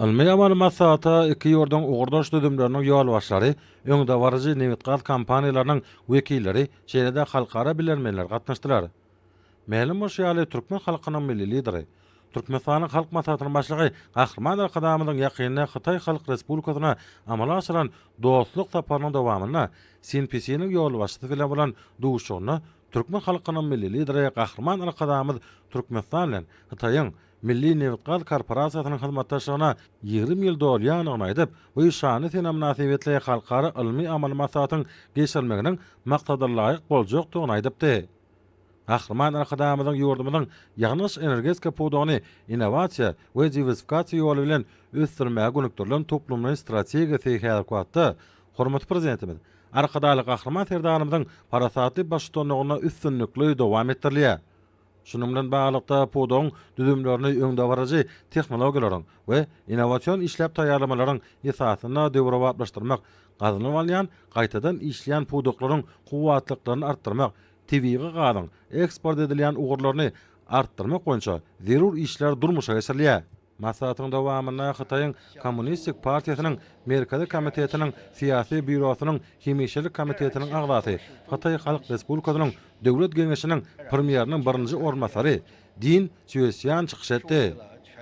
Almanya malumatata iki ýordan ugurdaş düdümleriniň ýolbaşlary, öňde barajy newitgaz kompaniýalarynyň wekilleri şeýlede halkara bilermeler gatnaşdylar. Ma'lum boş ýaly türkmen halkynyň milli lideri, Türkmenistanyň halk maslahatynyň başlygy Gahrman Arkadamyň ýakynyna Hytaý Halk Respublikasyna amala aşyran dostluk taparynyň dowamyna Sinpisiň ýolbaşçysy bilen bolan duşugyny Türkmen halkynyň milli lideri Gahrman Arkadamy Türkmenistan bilen Hytaýyň Milli Newitgaz Korporasiýasynyň hyzmatdaşlygyna 20 ýyl dolýanyny aýdyp, bu şany sene münasibetli halkara ilmi amal maslahatyň geçirmeginiň maksada laýyk boljagdygyny aýdypdy. Gahrman Arkadamyň ýurdumyzyň ýagnaş energetika pudugyny innovasiýa we diversifikasiýa ýoly bilen ösdürmäge gönükdirilen toplumyň strategiýasy häzirkatda hormatly prezidentimiz Arkadaly Gahrman Serdanymyzyň parasatly başçylygyna üstünlikli dowam etdirilýär. Şunun bilen baglykda pudugyň düzümlerini öňde barajy tehnologiýalaryň we innowasiýon işläp taýýarlamalaryň esasyna döwrewatlaşdyrmak, gazynyp alýan, gaýtadan işleýän puduklaryň kuwwatlyklygyny artdyrmak, tebii gazyň eksport edilýän ugurlaryny artdyrmak boýunça zerur işler durmuşa geçirilýär. Maslahatyň dowamyna Hytaýyň Kommunistik Partiýasynyň Merkezi Komitetiniň Siýasy Bürosynyň Hemişelik Komitetiniň agzasy, Hytaý Halk Respublikasynyň Döwlet Geňeşiniň premieriniň birinji ornbasary Din Çöýesýan çykyş etdi.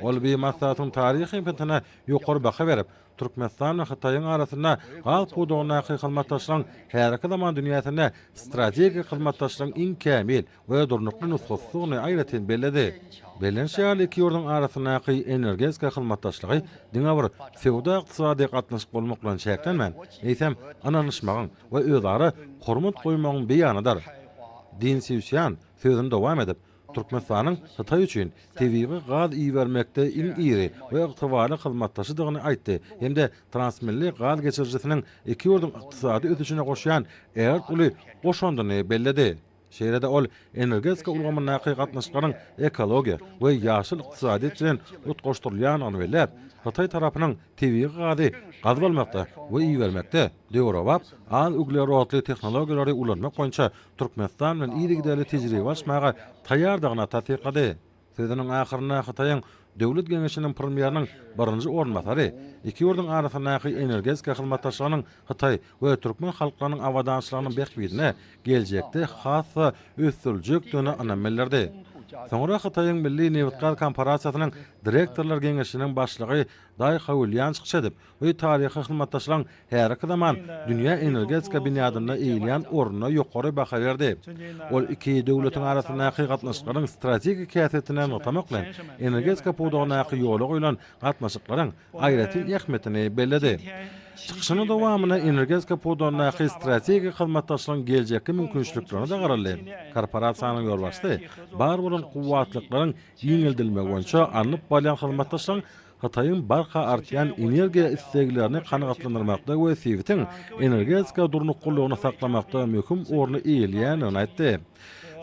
Ol bir maslahatyň taryhy empatine ýokary baha berip, Türkmenistan we Hytaýyň arasynda gal pudugyna hyzmatdaşlygyň häzirki zaman dünýäsinde strategik hyzmatdaşlygyň iň kämil we durnukly nusgasyny aýratyn belledi. Belenşäli iki ýurdun arasyndaky energetika hyzmatdaşlygy diňe bir fewda ykdysady gatnaşyk bolmak bilen şäklenmän, eýsem ananyşmagyň we özara hormat goýmagyň beýanydyr. Din Çöýesýan sözüni dowam edip, Türkmenistanyň Hytaý üçin tebii gaz iýermekde iň iri we ygtybarly hyzmatdaşydygyny aýtdy. Hemde transmilli gaz geçirjisiniň iki ýurdun ykdysady ösüşine goşýan uly goşandyny belledi. Şeýlede ol energetika ulgamyna gatnaşyklaryň ekologiýa we ýaşyl ykdysadyet bilen utgaşdyrylýanyny bellep, Hytaý tarapynyň tebii gazy gazyp almakda we iýermekde döwrewap, az uglerotly tehnologiýalary ulanmak boýunça Türkmenistan bilen ýygy tejribe alşmaga taýýardygyna taýýady. Sözüniň ahyryna Hytaýyň Döwlet Geňeşiniň premieriniň birinji ornbasary, iki ýurdun arasyndaky energetika hyzmatdaşlygynyň Hytaý we türkmen halklarynyň awadançylygynyň bekbidine geljekde has ösdürüljekdigini anamellerdi. Soňra Hytaýyň Milli Newitgaz Korporasiýasynyň direktorlar geňeşiniň başlygy Daý Hawlyan çykyş edip, we taryhy hyzmatdaşlygyň häzirki zaman dünýä energetika binýadyna eýilýän ornuny ýokary baha berdi. Ol iki döwletiň arasyndaky gatnaşyklaryň strategik häsiýetine notamak bilen energetika pudugyna ýoly goýulan gatnaşyklaryň aýratyn ähmiýetini belledi. Çykyşynyň dowamyna energetika pudugyna strategik hyzmatdaşlygyň geljekki mümkinçiliklerini da garaldy. Korporasiýanyň ýolbaşçysy bar bolan kuwwatlyklaryň ýeňildilmegi boýunça alınıp bolýan hyzmatdaşlygyň Hytaýyň barha artýan energiýa isteklerini kanagatlandyrmakda we siwitiň energetika durnuklygyny saklamakda möhüm orny eýilýänini aýtdy.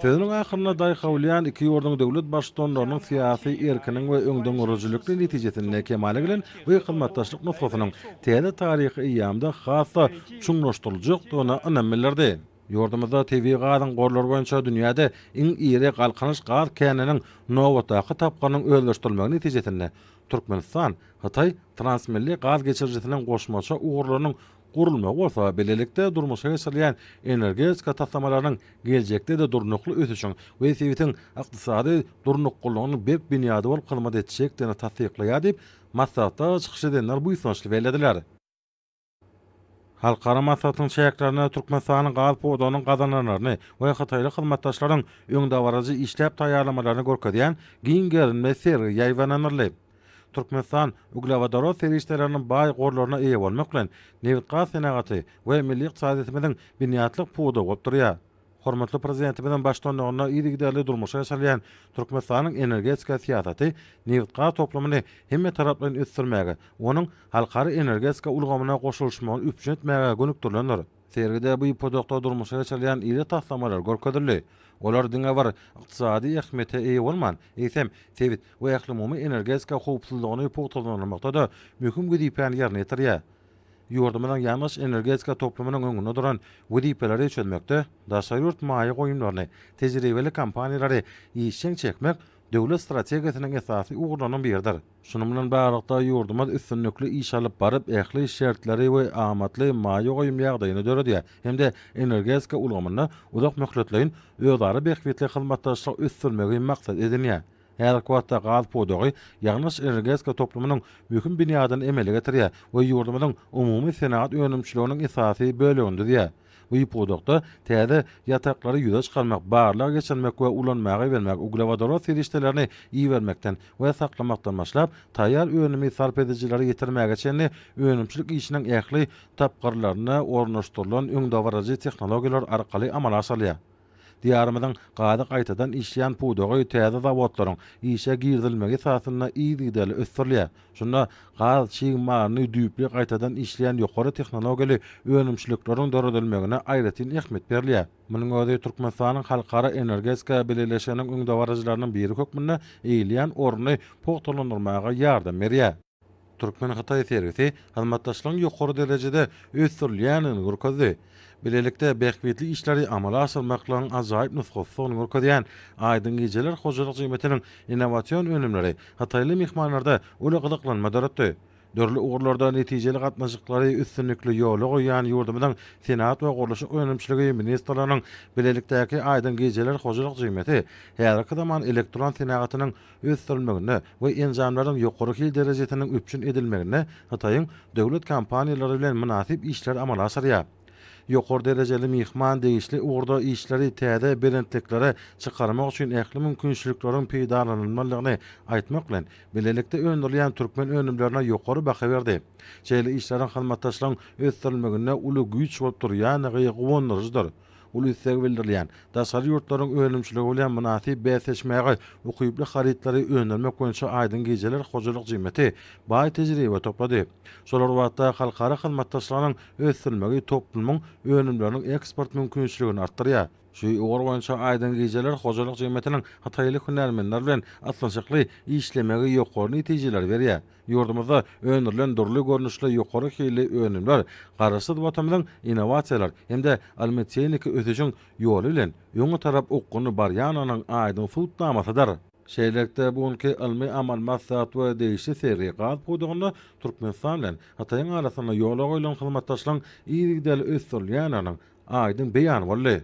Sözüniň ahyryna Daý Hawlyan iki ýurdun döwlet başçylarynyň syýasy erkiniň we öňden gurujlykly netijesinde kemale gelen we hyzmatdaşlyk nusgasynyň täze taryhy ýamda hassa çuňlaşdyryljakdygyny anamellerdi. Ýurdumyzda tebii gazyň gorlary boýunça dünýäde iň iri galkanyş gaz käniniň nowatdaky tapganyň özleşdirilmegi netijesinde Türkmenistan, Hytaý transmilli gaz geçirjisiniň goşmaça ugurlarynyň gurulmagy bolsa, belelikde durmuşa geçirilýän energetika taslamalarynyň geljekde de durnukly ösüşiň we siwitiň ykdysady durnuklygynyň bek binýady bolup hyzmat etjekdigini tasdikleýär diýip maslahatda çykyş edenler bu ýysançly bellediler. Halkara maslahatyň şäherlerine Türkmenistanyň gaz pudugynyň gazananlaryny we Hytaýly hyzmatdaşlaryň öňde barajy işläp taýýarlamalaryny görkezýän giň gelinme seri ýaýwananyrly. Türkmenistan uglevodorod serişlerinin baý gorlaryna eýe bolmak bilen newitgaz senaty we milli ykdysadyýetimiziň binýatlyk pudu bolup durýar. Hormatly prezidentimiziň başçylygyna ýygy durmuşa geçirilýän Türkmenistanyň energetika siýasaty newitgaz toplumyny hemme tarapdan ösdürmäge, onuň halkara energetika ulgamyna goşulmagyny üpjün etmäge gönükdirilendir. Sergide bu podokda durmuşa geçirilýän ýyly taslamalar görkezildi. Olar diňe bar ykdysady ähmiýete eýe bolman, eýsem tebit we ählimumy energetika howpsuzlygyny pogtalamakda da möhüm gidiýän ýerine ýetirýär. Ýurdumyň ýalňyş energetika toplumynyň öňünde duran wedipeleri çözmekde daşary ýurt maýy goýumlaryny tejribeli kompaniýalary işçiň çekmek döwlet strategiýasynyň esasy ugrulanan birdir. Şunun bilen baglanykda ýurdumyz üstünlikli iş alyp baryp, ähli şertleri we amatly maýa goýum ýagdaýyny döredýär. Hemde energetika ulgamyny uzak möhletleýin özleri bekbetli hyzmatdaşlyk üstünligi maksat edilýär. Her kwatda gal podogy ýalnys energetika toplumynyň möhüm binýadyny emele getirýär we ýurdumyzyň umumy senagat önümçiliginiň esasy bölügidir diýär. Bu ýupodakda täze ýataklary ýüze çykarmak, barlar geçirmek we ulanmagy bermek, uglavadoro serişdelerini iýermekden we saklamakdan başlap, taýýar önümi sarp edijileri ýetirmäge çenli önümçilik işiniň ähli tapgarlaryna ornaşdyrylan öňdawaraji tehnologiýalar arkaly amala aşylýar. Diyarımyzyň gady gaýtadan işleýän pudogy täze zawodlaryň işe girdilmegi sasyna iýdideli ösdürilýär. Şunda gaz şigmaryny düýpli gaýtadan işleýän ýokary tehnologiýaly önümçilikleriň döredilmegine aýratyn ähmiýet berilýär. Munyň özi Türkmenistanyň halkara energetika beleleşeniň öňdawarajilarynyň biri hökmünde eýilýän orny pogtalandyrmaga ýardam berýär. Türkmen Hatay servisi hyzmatdaşlygyň ýokary derejede ösdürilýänini görkezdi. Bilelikde bekbetli işleri amala asylmaklaryň ajaýyp nusgasyny görkezýän Aýdyn Gejeler hojalyk jemgyýetiniň innowasion önümleri Hatayly mehmanlarda uly gyzyklanma döretdi. Dörli uğurlarda netijeli gatnaşyklary üstünlikli ýoly goýan ýurdumyzyň senat we guruluşyk önümçiligi ministrlarynyň bilelikdäki Aýdyn Gejeler hojalyk jemgyýeti her zaman elektron senagatynyň ösdürilmegine we enjamlaryň ýokary derejetiniň üpçün edilmegine Hataýyň döwlet kompaniýalary bilen münasip işler amala asyrýar. Ýokary derejeli mehman degişli uğurda işleri täze berentliklere çykarmak üçin ähli mümkinçilikleriň peýdalanmalygyny aýtmak bilen bilelikde öňdirilýän türkmen önümlerine ýokary baha berdi. Şeýle işleriň hyzmatdaşlygyň ösdürilmegine uly güýç bolup durýanyny gowundyryjydyr. Ulu üstegi bildirilýän daşary ýurtlaryň önümçiligi bilen münasip bäsleşmäge ukyply haritleri öňdermek boýunça Aýdyn Gejeler hojalyk jemgyýeti baý tejribe toplady. Şolar wagtda halkara hyzmatdaşlygynyň ösdürilmegi toplumyň önümleriniň eksport mümkinçiligini artdyrýar. Şu ugur boýunça Aýdyn Gejeler hojalyk jemgyýetiniň Hatayly hünärmenler bilen atlanşykly işlemegi ýokary netijeler berýär. Ýurdumyzda öňdirilen durly görnüşli ýokary hili önümler garaşy watamyň innowasiýalar hemde almetýenik ötüjüň ýoly bilen ýöňe tarap okuny barýanyň Aýdyn sultnamasydyr. Şeýlekde buňky ilmi amal maksat we değişi seriýat pudugyny Türkmenistan bilen Hataýyň arasyna ýola goýulan hyzmatdaşlygyň iýdigideli ösdürilýäniň Aýdyn beýany boldy.